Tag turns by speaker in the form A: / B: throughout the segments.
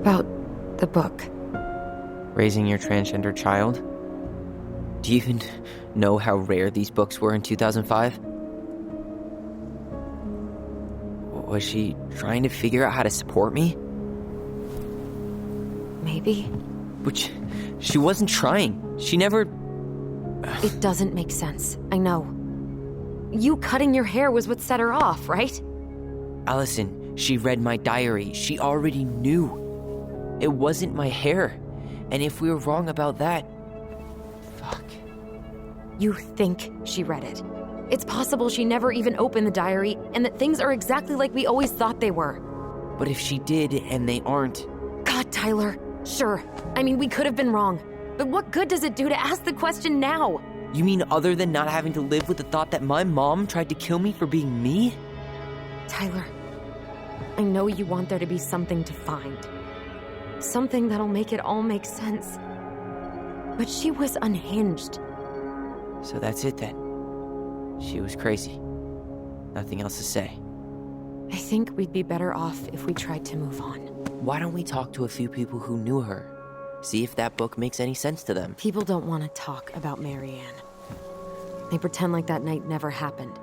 A: About the book.
B: Raising your transgender child? Do you even know how rare these books were in 2005? Was she trying to figure out how to support me?
A: Maybe.
B: Which, she wasn't trying. She never...
A: It doesn't make sense, I know. You cutting your hair was what set her off, right?
B: Allison, she read my diary. She already knew. It wasn't my hair. And if we were wrong about that... Fuck.
A: You think she read it. It's possible she never even opened the diary, and that things are exactly like we always thought they were.
B: But if she did, and they aren't...
A: God, Tyler. Sure. I mean, we could have been wrong. But what good does it do to ask the question now?
B: You mean other than not having to live with the thought that my mom tried to kill me for being me?
A: Tyler, I know you want there to be something to find. Something that'll make it all make sense. But she was unhinged.
B: So that's it then. She was crazy. Nothing else to say.
A: I think we'd be better off if we tried to move on.
B: Why don't we talk to a few people who knew her? See if that book makes any sense to them.
A: People don't want to talk about Marianne. They pretend like that night never happened.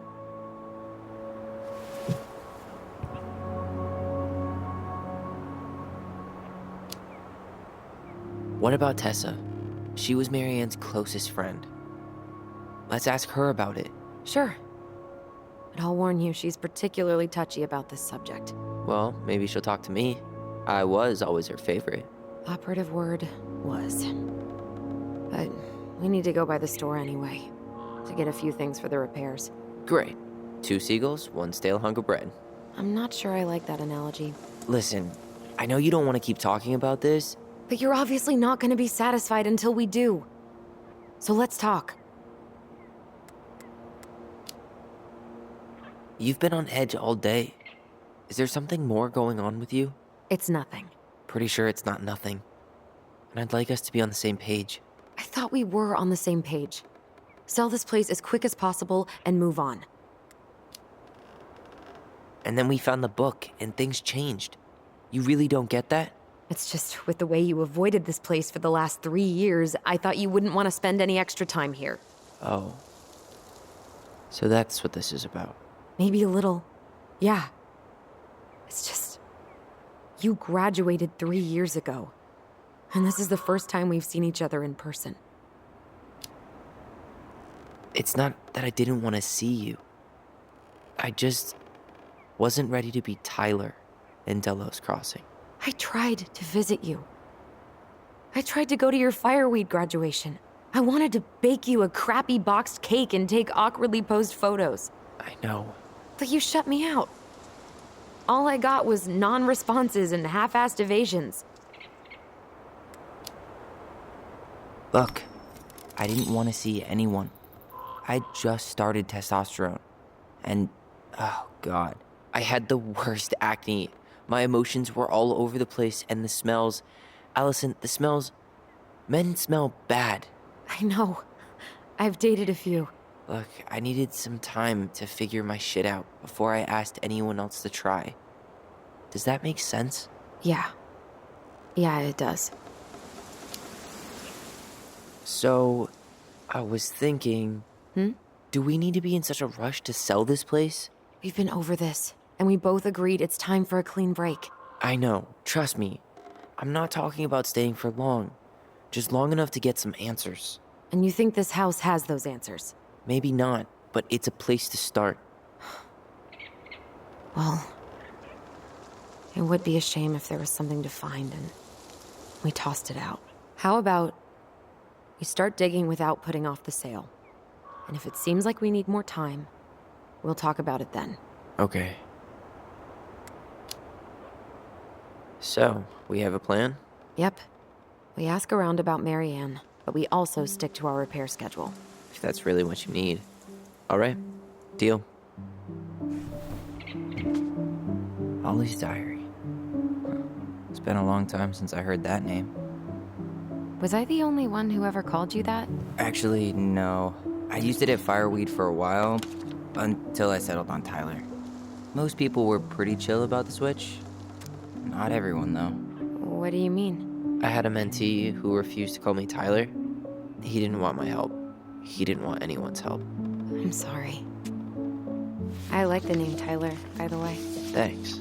B: What about Tessa? She was Marianne's closest friend. Let's ask her about it.
A: Sure. But I'll warn you, she's particularly touchy about this subject.
B: Well, maybe she'll talk to me. I was always her favorite.
A: Operative word was. But we need to go by the store anyway, to get a few things for the repairs.
B: Great. 2 seagulls, 1 stale hunk of bread.
A: I'm not sure I like that analogy.
B: Listen, I know you don't want to keep talking about this.
A: But you're obviously not going to be satisfied until we do. So let's talk.
B: You've been on edge all day. Is there something more going on with you?
A: It's nothing.
B: Pretty sure it's not nothing. And I'd like us to be on the same page.
A: I thought we were on the same page. Sell this place as quick as possible and move on.
B: And then we found the book and things changed. You really don't get that?
A: It's just with the way you avoided this place for the last 3 years, I thought you wouldn't want to spend any extra time here.
B: Oh. So that's what this is about.
A: Maybe a little. Yeah. It's just... You graduated 3 years ago. And this is the first time we've seen each other in person.
B: It's not that I didn't want to see you. I just wasn't ready to be Tyler in Delos Crossing.
A: I tried to visit you. I tried to go to your fireweed graduation. I wanted to bake you a crappy boxed cake and take awkwardly posed photos.
B: I know.
A: But you shut me out. All I got was non-responses and half-assed evasions.
B: Look, I didn't want to see anyone. I just started testosterone. And, oh God, I had the worst acne. My emotions were all over the place, and the smells... Allison, the smells... Men smell bad.
A: I know. I've dated a few.
B: Look, I needed some time to figure my shit out before I asked anyone else to try. Does that make sense?
A: Yeah. Yeah, it does.
B: So, I was thinking... Do we need to be in such a rush to sell this place?
A: We've been over this, and we both agreed it's time for a clean break.
B: I know. Trust me. I'm not talking about staying for long. Just long enough to get some answers.
A: And you think this house has those answers?
B: Maybe not, but it's a place to start.
A: Well, it would be a shame if there was something to find and we tossed it out. How about we start digging without putting off the sale? And if it seems like we need more time, we'll talk about it then.
B: Okay. So, we have a plan?
A: Yep. We ask around about Marianne, but we also stick to our repair schedule.
B: If that's really what you need. All right. Deal. Ollie's diary. It's been a long time since I heard that name.
A: Was I the only one who ever called you that?
C: Actually, no. I used it at Fireweed for a while, until I settled on Tyler. Most people were pretty chill about the switch. Not everyone, though.
A: What do you mean?
B: I had a mentee who refused to call me Tyler. He didn't want my help. He didn't want anyone's help.
A: I'm sorry. I like the name Tyler, by the way.
B: Thanks.